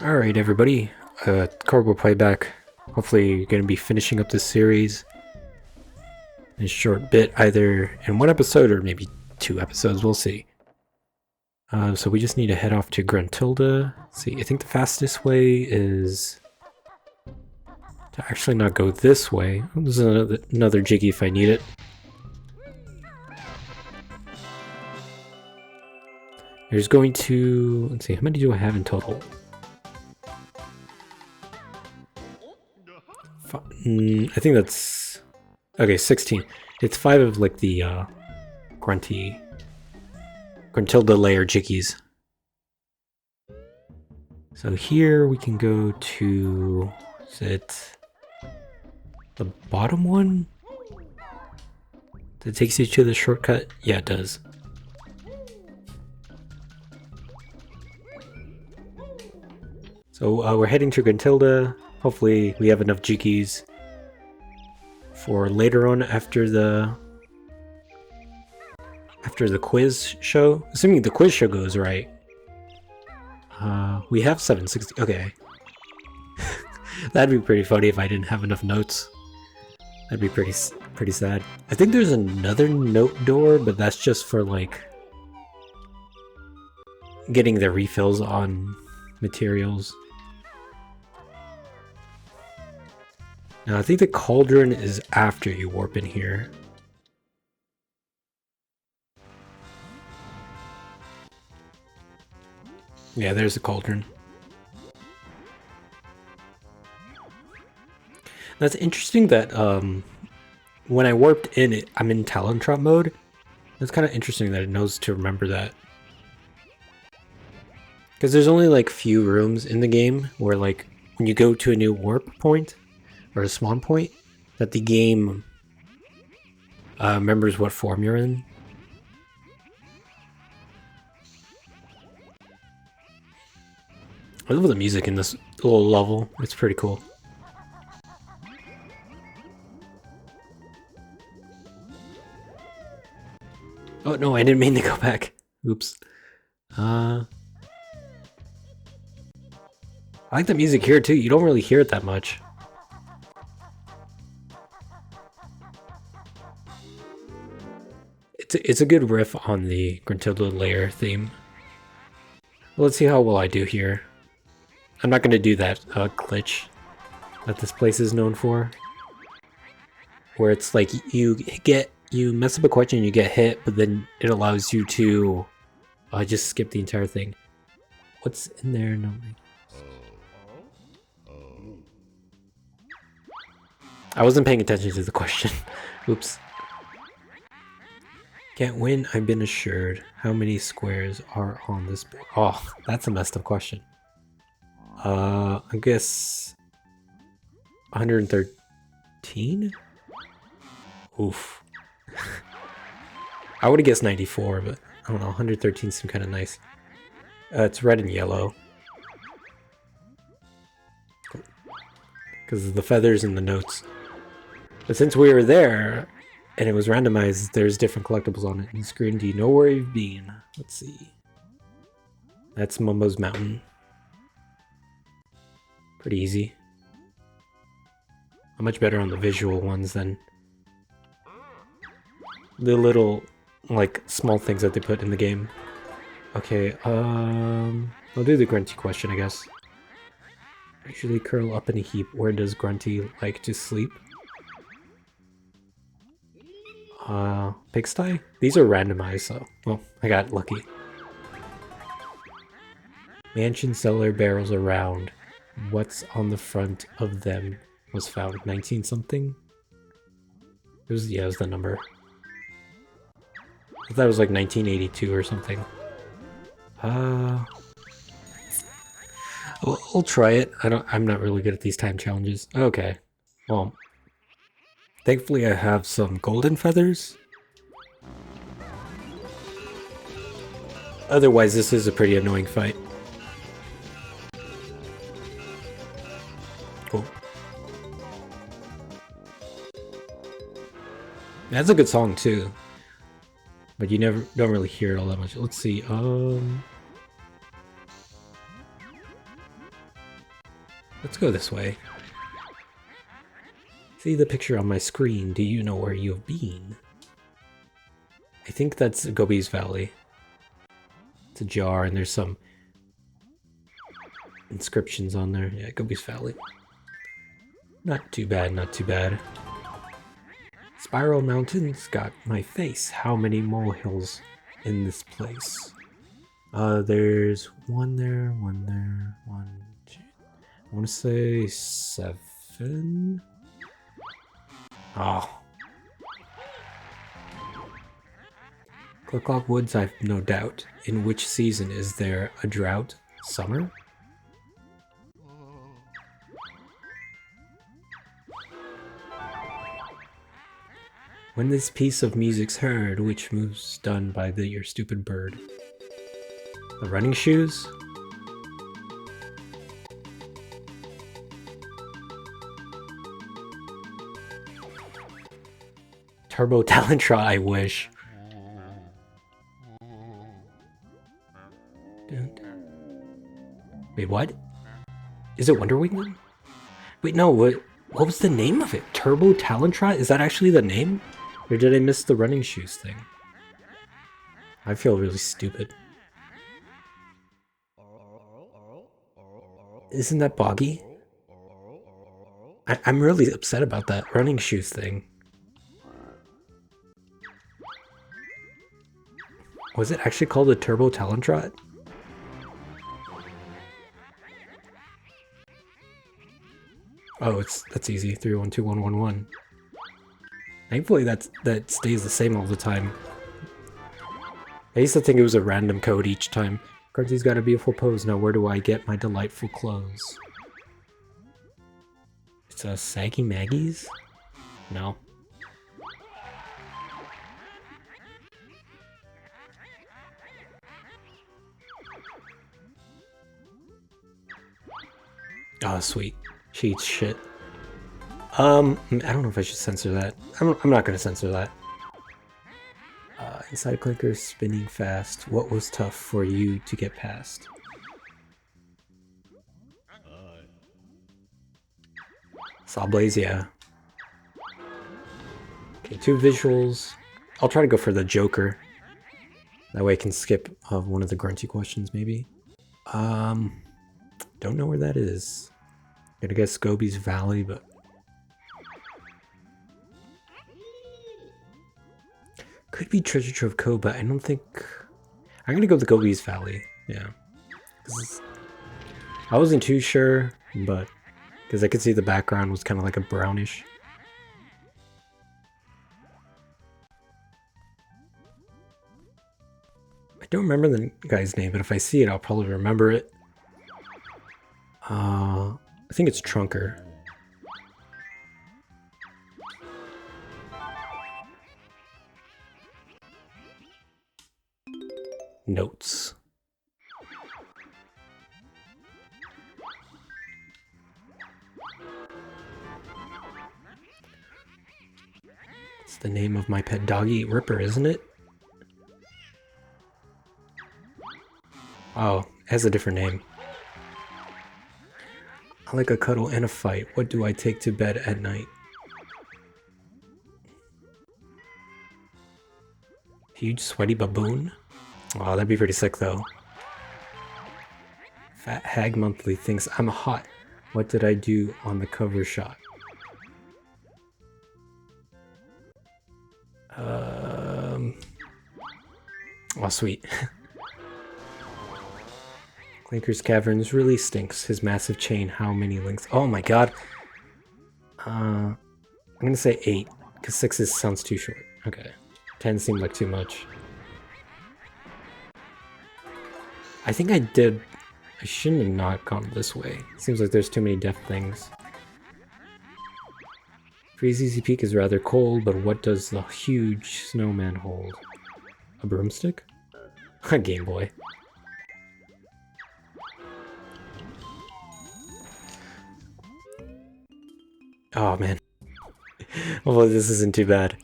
Alright everybody, Cardboardpi back. Hopefully you're going to be finishing up this series in a short bit, either in one episode or maybe 2 episodes, we'll see. So we just need to head off to Gruntilda. See, I think the fastest way is to actually not go this way. Oh, there's another Jiggy if I need it. There's going to... let's see, how many do I have in total? I think that's... okay, 16. It's 5 of like the Gruntilda layer Jiggies. So here we can go to... is it the bottom one? That takes you to the shortcut? Yeah, it does. So we're heading to Gruntilda. Hopefully we have enough Jiggies for later on after the quiz show. Assuming the quiz show goes right. We have 760. Okay. That'd be pretty funny if I didn't have enough notes. That'd be pretty sad. I think there's another note door, but that's just for like getting the refills on materials. Now I think the cauldron is after you warp in here. Yeah, there's the cauldron. That's interesting that when I warped in it, I'm in Talon Trap mode. That's kind of interesting that it knows to remember that. Because there's only like few rooms in the game where like when you go to a new warp point or a spawn point, that the game remembers what form you're in. I love the music in this little level. It's pretty cool. Oh no, I didn't mean to go back. Oops. I like the music here too. You don't really hear it that much. It's a good riff on the Gruntilda layer theme. Well, let's see how well I do here. I'm not going to do that glitch that this place is known for, where it's like you mess up a question and you get hit, but then it allows you to just skip the entire thing. What's in there? No. I wasn't paying attention to the question. Oops. Can't win, I've been assured. How many squares are on this board? Oh, that's a messed up question. I guess 113? Oof. I would have guessed 94, but I don't know, 113 seemed kind of nice. It's red and yellow. Because of the feathers and the notes. But since we were there, and it was randomized, there's different collectibles on it. And screen, do you know where you've been? Let's see. That's Mumbo's Mountain. Pretty easy. I'm much better on the visual ones than the little, like, small things that they put in the game. Okay, I'll do the Grunty question, I guess. Usually curl up in a heap. Where does Grunty like to sleep? Pigsty? These are randomized, so... well, I got lucky. Mansion cellar barrels around. What's on the front of them was found? 19 something? It was, yeah, it was the number. I thought it was like 1982 or something. I'll try it. I'm not really good at these time challenges. Okay. Well, thankfully I have some golden feathers. Otherwise, this is a pretty annoying fight. Cool. That's a good song too. But you don't really hear it all that much. Let's see, Let's go this way. See the picture on my screen. Do you know where you've been? I think that's Gobi's Valley. It's a jar and there's some inscriptions on there. Yeah, Gobi's Valley. Not too bad, not too bad. Spiral Mountains got my face. How many molehills in this place? There's one there, one, two. I want to say 7. Oh. Click-Clock Woods, I've no doubt. In which season is there a drought? Summer? When this piece of music's heard, which move's done by your stupid bird? The running shoes? Turbo Talentra, I wish. Wait, what? Is it Wonder Wing then? Wait, no, what was the name of it? Turbo Talentra? Is that actually the name? Or did I miss the running shoes thing? I feel really stupid. Isn't that Boggy? I'm really upset about that running shoes thing. Was it actually called a Turbo Talentra? Oh, that's easy. 312111. Thankfully that stays the same all the time. I used to think it was a random code each time. Grunty's got a beautiful pose. Now where do I get my delightful clothes? It's a Saggy Maggie's? No. Oh, sweet. She eats shit. I don't know if I should censor that. I'm not gonna censor that. Inside clinkers spinning fast. What was tough for you to get past? Sawblaze, yeah. Okay, 2 visuals. I'll try to go for the Joker. That way I can skip one of the Grunty questions, maybe. Don't know where that is. Gonna guess Gobi's Valley, but... Could be Treasure Trove Cove, but I don't think... I'm gonna go with Gobi's Valley, yeah. I wasn't too sure, but... Because I could see the background was kind of like a brownish. I don't remember the guy's name, but if I see it, I'll probably remember it. I think it's Trunker. Notes. It's the name of my pet doggy, Ripper, isn't it? Oh, it has a different name. I like a cuddle and a fight. What do I take to bed at night? Huge sweaty baboon? Oh, that'd be pretty sick though. Fat Hag Monthly thinks I'm hot. What did I do on the cover shot? Oh, sweet. Clinker's Caverns really stinks. His massive chain, how many links? Oh my god. I'm gonna say 8, because 6 sounds too short. Okay. 10 seemed like too much. I think I shouldn't have not gone this way. Seems like there's too many deaf things. Freezy Peak is rather cold, but what does the huge snowman hold? A broomstick? A Game Boy. Oh man. Hopefully this isn't too bad.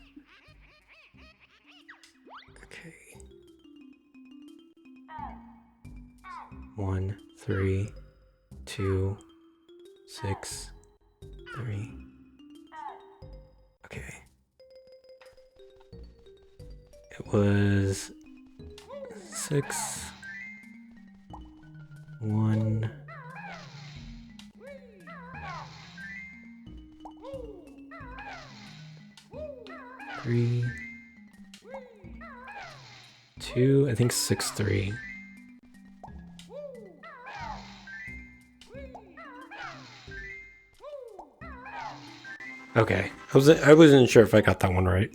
Okay. 1, 3, 2, 6, 3. Okay. It was 6, 1. 3, 2, I think 6, 3. Okay, I wasn't sure if I got that one right.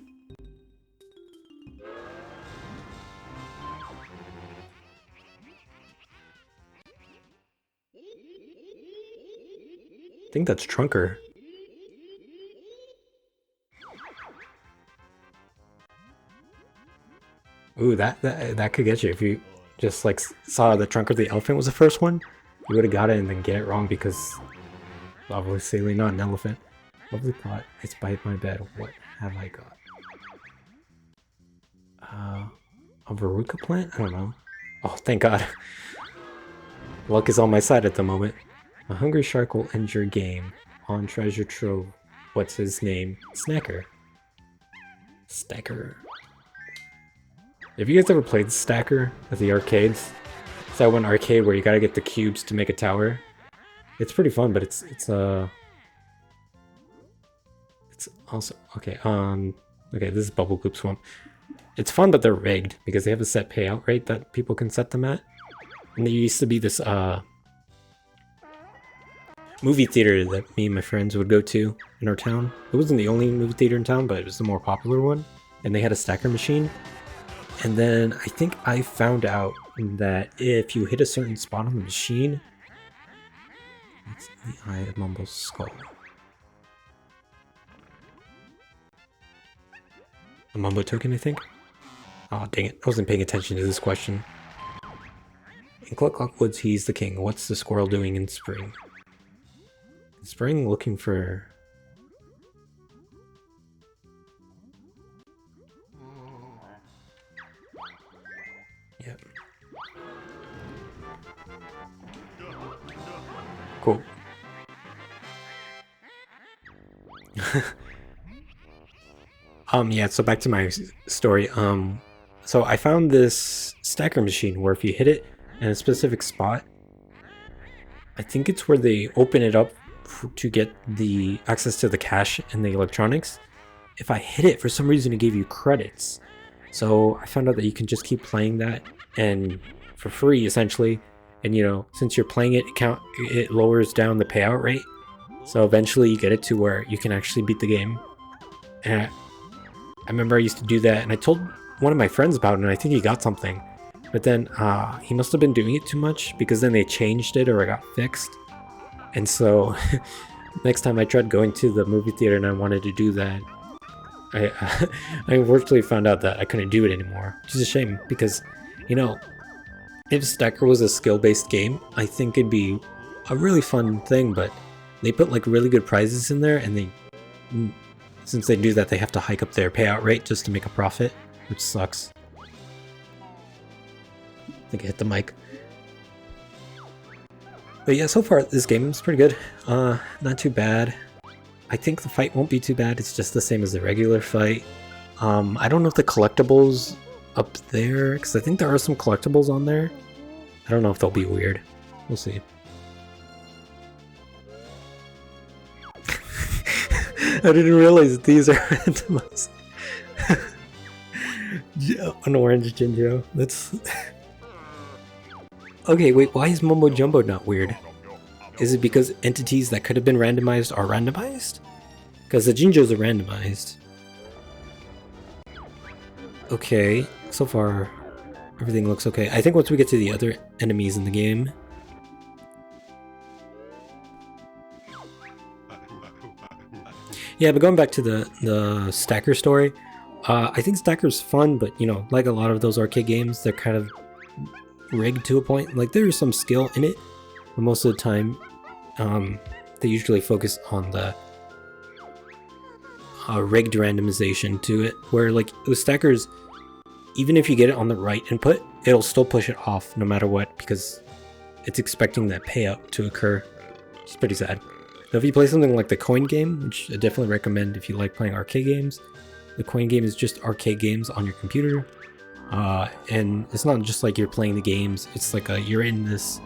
I think that's Trunker. Ooh, that could get you if you just like saw the trunk of the elephant was the first one. You would have got it and then get it wrong because obviously not an elephant. Lovely pot. It's by my bed. What have I got? A Veruca plant? I don't know. Oh, thank God. Luck is on my side at the moment. A hungry shark will end your game. On treasure trove. What's his name? Snacker. Stacker. Have you guys ever played Stacker at the arcades? It's that one arcade where you gotta get the cubes to make a tower. It's pretty fun, but it's also okay. Okay, this is Bubble Goop Swamp. It's fun, but they're rigged because they have a set payout rate that people can set them at. And there used to be this movie theater that me and my friends would go to in our town. It wasn't the only movie theater in town, but it was the more popular one. And they had a stacker machine. And then I think I found out that if you hit a certain spot on the machine, that's the Eye of Mumble's skull. A Mumbo token, I think? Oh, dang it. I wasn't paying attention to this question. In Cluck Cluck Woods, he's the king. What's the squirrel doing in spring? In spring, looking for... Yep. Cool. Yeah, so back to my story. So I found this stacker machine where if you hit it in a specific spot, I think it's where they open it up to get the access to the cash and the electronics. If I hit it, for some reason it gave you credits. So I found out that you can just keep playing that and for free essentially. And you know, since you're playing it, it lowers down the payout rate. So eventually you get it to where you can actually beat the game. And I remember I used to do that, and I told one of my friends about it, and I think he got something. But then he must have been doing it too much, because then they changed it or it got fixed. And so next time I tried going to the movie theater and I wanted to do that, I unfortunately found out that I couldn't do it anymore, which is a shame, because, you know, if Stacker was a skill-based game, I think it'd be a really fun thing, but they put like really good prizes in there, and since they do that, they have to hike up their payout rate just to make a profit, which sucks. I think I hit the mic. But yeah, so far this game is pretty good. Not too bad. I think the fight won't be too bad. It's just the same as the regular fight. I don't know if the collectibles up there, because I think there are some collectibles on there. I don't know if they'll be weird. We'll see. I didn't realize these are randomized. An orange Jinjo. That's... Okay, wait, why is Mumbo Jumbo not weird? Is it because entities that could have been randomized are randomized? Because the Jinjos are randomized. Okay, so far everything looks okay. I think once we get to the other enemies in the game... Yeah, but going back to the Stacker story, I think Stacker's fun, but you know, like a lot of those arcade games, they're kind of rigged to a point. Like there is some skill in it, but most of the time, they usually focus on the rigged randomization to it, where like with Stackers, even if you get it on the right input, it'll still push it off no matter what, because it's expecting that payout to occur. It's pretty sad. So if you play something like the coin game, which I definitely recommend if you like playing arcade games, the coin game is just arcade games on your computer. And it's not just like you're playing the games, it's like you're in these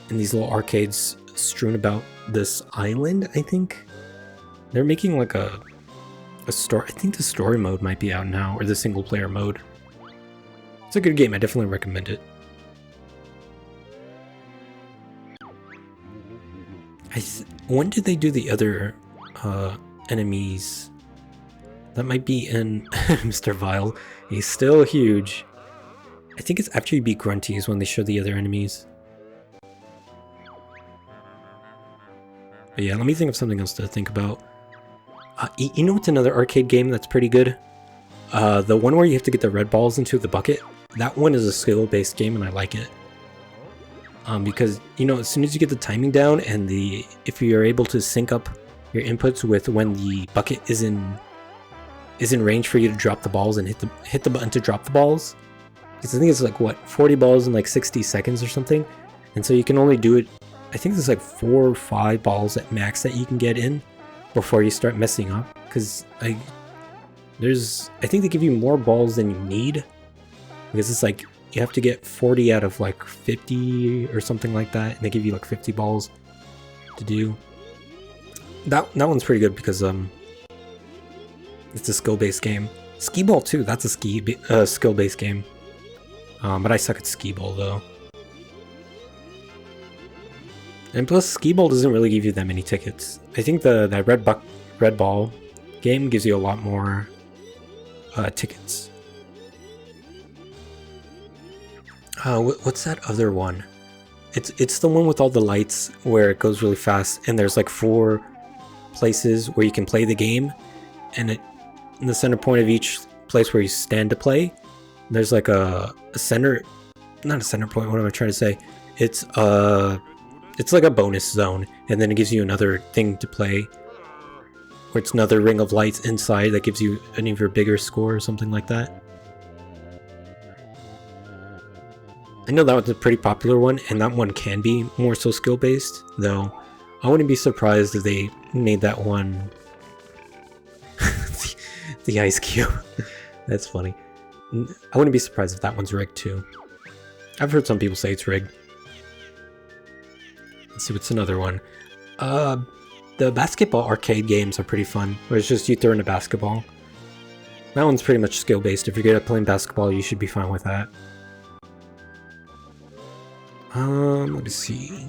little arcades strewn about this island, I think. They're making like a story. I think the story mode might be out now, or the single player mode. It's a good game, I definitely recommend it. When did they do the other enemies? That might be in Mr. Vile. He's still huge. I think it's after you beat Grunty is when they show the other enemies. But yeah, let me think of something else to think about. You know what's another arcade game that's pretty good? The one where you have to get the red balls into the bucket. That one is a skill-based game and I like it. Because, you know, as soon as you get the timing down and if you're able to sync up your inputs with when the bucket is in range for you to drop the balls and hit the button to drop the balls. Because I think it's like, what, 40 balls in like 60 seconds or something? And so you can only do it, I think there's like 4 or 5 balls at max that you can get in before you start messing up. Because I think they give you more balls than you need. Because it's like, you have to get 40 out of like 50 or something like that. And they give you like 50 balls to do. That one's pretty good because it's a skill-based game. Skee-Ball too, that's a skill-based game. But I suck at Skee-Ball though. And plus, Skee-Ball doesn't really give you that many tickets. I think that red ball game gives you a lot more tickets. What's that other one? It's the one with all the lights where it goes really fast, and there's like 4 places where you can play the game, and in the center point of each place where you stand to play, there's like a center, not a center point, what am I trying to say? It's like a bonus zone, and then it gives you another thing to play, where it's another ring of lights inside that gives you an even bigger score or something like that. I know that was a pretty popular one, and that one can be more so skill-based, though I wouldn't be surprised if they made that one the ice cube. That's funny. I wouldn't be surprised if that one's rigged too. I've heard some people say it's rigged. Let's see what's another one. The basketball arcade games are pretty fun, where it's just you throw in a basketball. That one's pretty much skill-based. If you're good at playing basketball, you should be fine with that. Let me see.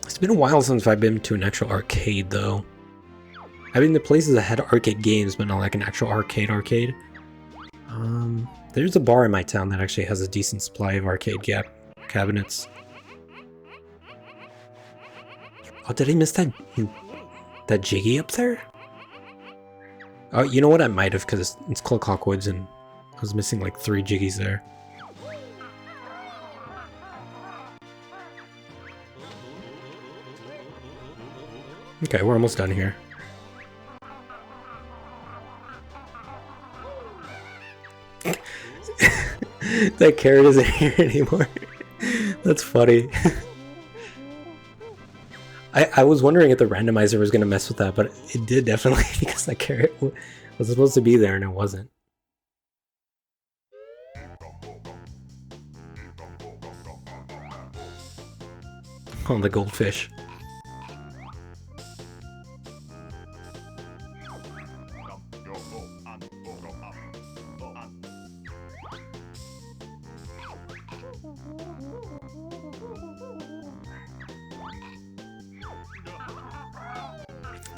It's been a while since I've been to an actual arcade, though. I've been to places that had arcade games, but not like an actual arcade. There's a bar in my town that actually has a decent supply of arcade cabinets. Oh, did I miss that Jiggy up there? Oh, you know what? I might have, because it's Clockwood's and I was missing like 3 Jiggies there. Okay, we're almost done here. That carrot isn't here anymore. That's funny. I was wondering if the randomizer was going to mess with that, but it did definitely, because that carrot was supposed to be there and it wasn't. Oh, the goldfish.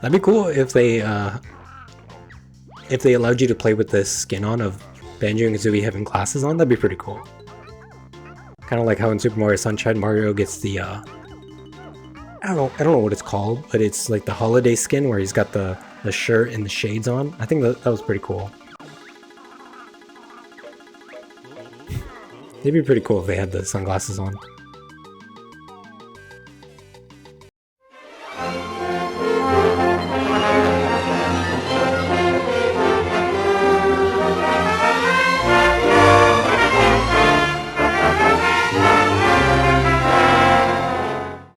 That'd be cool if they allowed you to play with this skin on of Banjo and Kazooie having glasses on. That'd be pretty cool. Kind of like how in Super Mario Sunshine, Mario gets the I don't know what it's called, but it's like the holiday skin where he's got the shirt and the shades on. I think that was pretty cool. It'd be pretty cool if they had the sunglasses on.